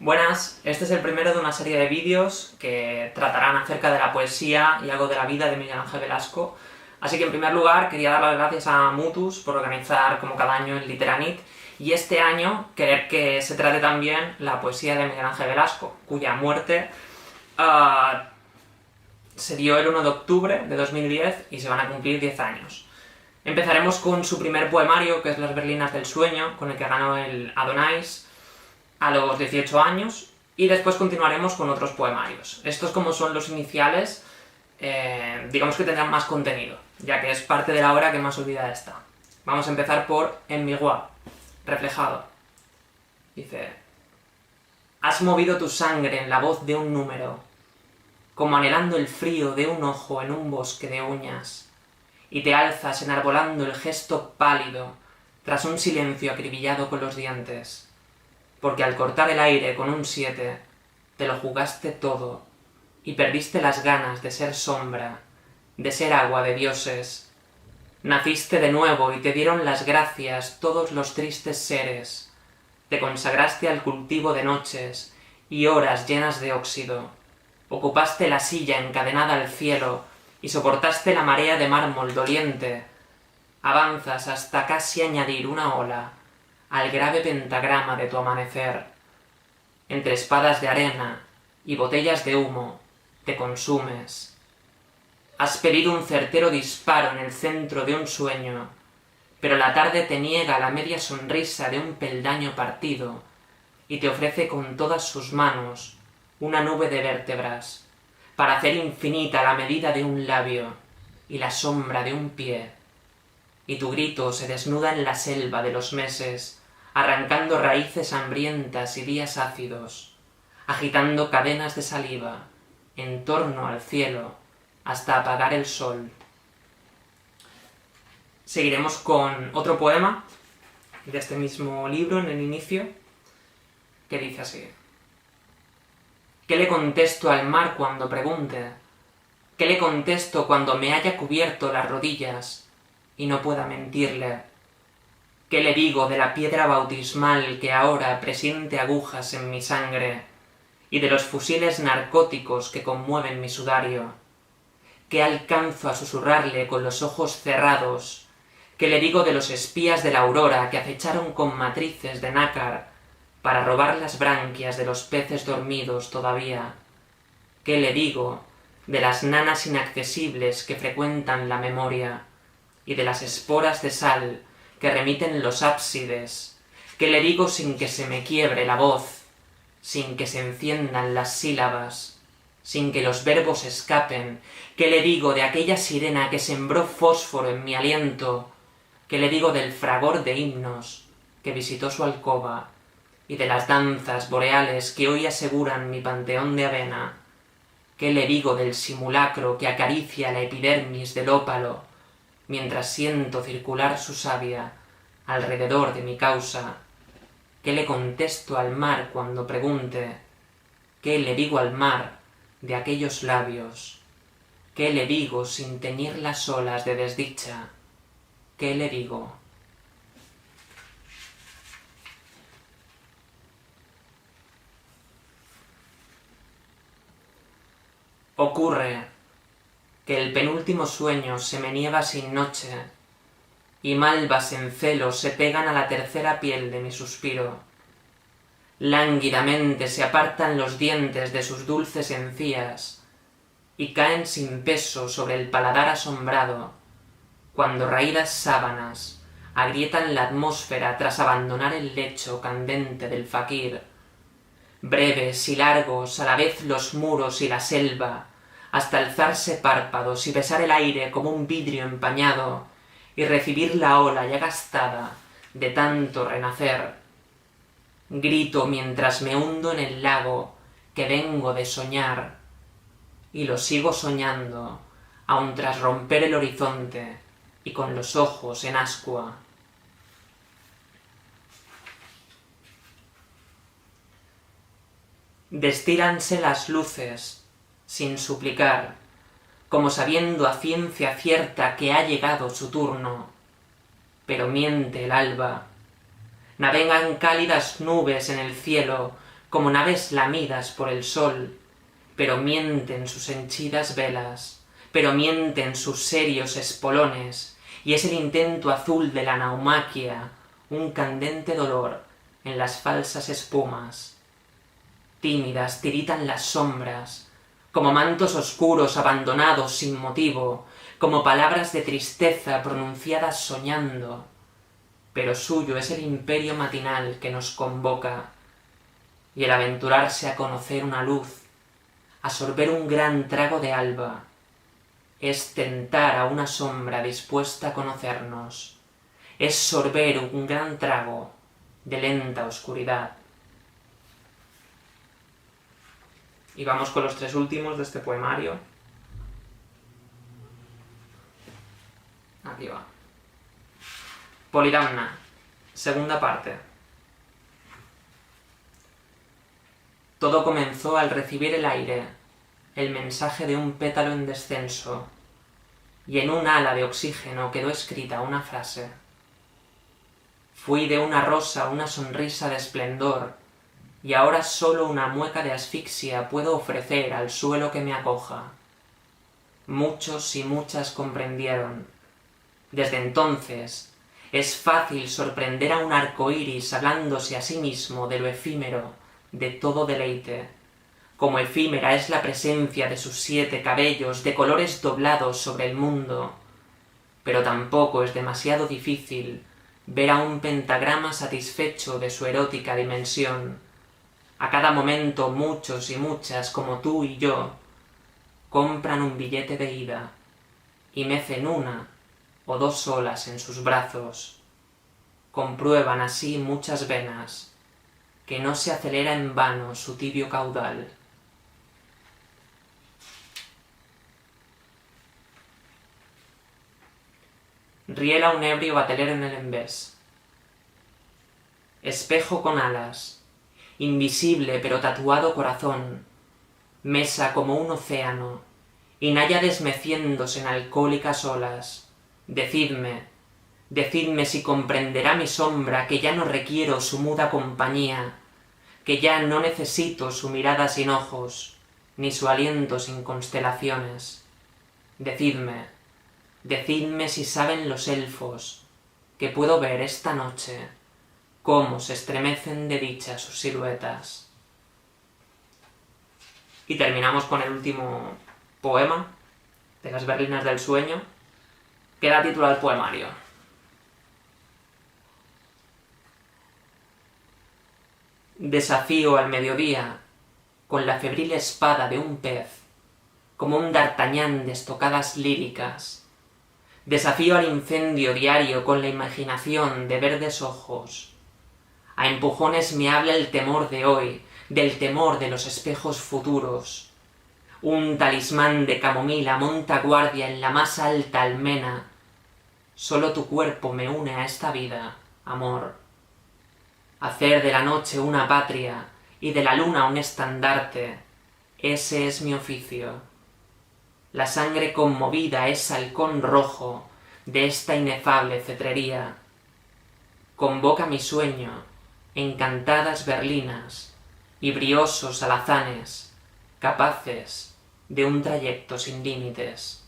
Buenas, este es el primero de una serie de vídeos que tratarán acerca de la poesía y algo de la vida de Miguel Ángel Velasco. Así que en primer lugar quería dar las gracias a Mutus por organizar como cada año el Literanit, y este año querer que se trate también la poesía de Miguel Ángel Velasco, cuya muerte se dio el 1 de octubre de 2010 y se van a cumplir 10 años. Empezaremos con su primer poemario, que es Las Berlinas del Sueño, con el que ganó el Adonais a los 18 años, y después continuaremos con otros poemarios. Estos, como son los iniciales, digamos que tendrán más contenido, ya que es parte de la obra que más olvidada está. Vamos a empezar por En Miroir, reflejado. Dice: has movido tu sangre en la voz de un número, como anhelando el frío de un ojo en un bosque de uñas, y te alzas enarbolando el gesto pálido tras un silencio acribillado con los dientes, porque al cortar el aire con un 7 te lo jugaste todo y perdiste las ganas de ser sombra, de ser agua de dioses. Naciste de nuevo y te dieron las gracias todos los tristes seres. Te consagraste al cultivo de noches y horas llenas de óxido. Ocupaste la silla encadenada al cielo y soportaste la marea de mármol doliente. Avanzas hasta casi añadir una ola al grave pentagrama de tu amanecer. Entre espadas de arena y botellas de humo te consumes. Has pedido un certero disparo en el centro de un sueño, pero la tarde te niega la media sonrisa de un peldaño partido y te ofrece con todas sus manos una nube de vértebras para hacer infinita la medida de un labio y la sombra de un pie. Y tu grito se desnuda en la selva de los meses, arrancando raíces hambrientas y días ácidos, agitando cadenas de saliva en torno al cielo hasta apagar el sol. Seguiremos con otro poema de este mismo libro, en el inicio, que dice así: ¿qué le contesto al mar cuando pregunte? ¿Qué le contesto cuando me haya cubierto las rodillas y no pueda mentirle? ¿Qué le digo de la piedra bautismal que ahora presiente agujas en mi sangre y de los fusiles narcóticos que conmueven mi sudario? ¿Qué alcanzo a susurrarle con los ojos cerrados? ¿Qué le digo de los espías de la aurora que acecharon con matrices de nácar para robar las branquias de los peces dormidos todavía? ¿Qué le digo de las nanas inaccesibles que frecuentan la memoria y de las esporas de sal que remiten los ábsides? ¿Qué le digo sin que se me quiebre la voz, sin que se enciendan las sílabas, sin que los verbos escapen? ¿Qué le digo de aquella sirena que sembró fósforo en mi aliento? ¿Qué le digo del fragor de himnos que visitó su alcoba y de las danzas boreales que hoy aseguran mi panteón de avena? ¿Qué le digo del simulacro que acaricia la epidermis del ópalo mientras siento circular su savia alrededor de mi causa? ¿Qué le contesto al mar cuando pregunte? ¿Qué le digo al mar de aquellos labios? ¿Qué le digo sin teñir las olas de desdicha? ¿Qué le digo? Ocurre que el penúltimo sueño se me nieva sin noche, y malvas en celo se pegan a la tercera piel de mi suspiro. Lánguidamente se apartan los dientes de sus dulces encías, y caen sin peso sobre el paladar asombrado, cuando raídas sábanas agrietan la atmósfera tras abandonar el lecho candente del faquir. Breves y largos a la vez los muros y la selva, hasta alzarse párpados y besar el aire como un vidrio empañado, y recibir la ola ya gastada de tanto renacer. Grito mientras me hundo en el lago que vengo de soñar, y lo sigo soñando, aun tras romper el horizonte y con los ojos en ascua. Destílanse las luces, sin suplicar, como sabiendo a ciencia cierta que ha llegado su turno, pero miente el alba. Navegan cálidas nubes en el cielo, como naves lamidas por el sol, pero mienten sus henchidas velas, pero mienten sus serios espolones, y es el intento azul de la naumaquia, un candente dolor en las falsas espumas. Tímidas tiritan las sombras, como mantos oscuros abandonados sin motivo, como palabras de tristeza pronunciadas soñando, pero suyo es el imperio matinal que nos convoca, y el aventurarse a conocer una luz, a sorber un gran trago de alba, es tentar a una sombra dispuesta a conocernos, es sorber un gran trago de lenta oscuridad. Y vamos con los 3 últimos de este poemario. Aquí va. Polidamna, segunda parte. Todo comenzó al recibir el aire, el mensaje de un pétalo en descenso, y en un ala de oxígeno quedó escrita una frase. Fui de una rosa una sonrisa de esplendor, y ahora solo una mueca de asfixia puedo ofrecer al suelo que me acoja. Muchos y muchas comprendieron. Desde entonces, es fácil sorprender a un arco iris hablándose a sí mismo de lo efímero, de todo deleite. Como efímera es la presencia de sus 7 cabellos de colores doblados sobre el mundo, pero tampoco es demasiado difícil ver a un pentagrama satisfecho de su erótica dimensión. A cada momento muchos y muchas, como tú y yo, compran un billete de ida y mecen 1 o 2 olas en sus brazos. Comprueban así muchas venas que no se acelera en vano su tibio caudal. Riela un ebrio batelero en el envés. Espejo con alas, invisible pero tatuado corazón, mesa como un océano, y náyades meciéndose en alcohólicas olas. Decidme si comprenderá mi sombra que ya no requiero su muda compañía, que ya no necesito su mirada sin ojos, ni su aliento sin constelaciones. Decidme si saben los elfos que puedo ver esta noche cómo se estremecen de dicha sus siluetas. Y terminamos con el último poema de las berlinas del sueño, que da título al poemario. Desafío al mediodía con la febril espada de un pez, como un D'Artagnan de estocadas líricas. Desafío al incendio diario con la imaginación de verdes ojos. A empujones me habla el temor de hoy, del temor de los espejos futuros. Un talismán de camomila monta guardia en la más alta almena. Solo tu cuerpo me une a esta vida, amor. Hacer de la noche una patria y de la luna un estandarte, ese es mi oficio. La sangre conmovida es halcón rojo de esta inefable cetrería. Convoca mi sueño, encantadas berlinas y briosos alazanes, capaces de un trayecto sin límites.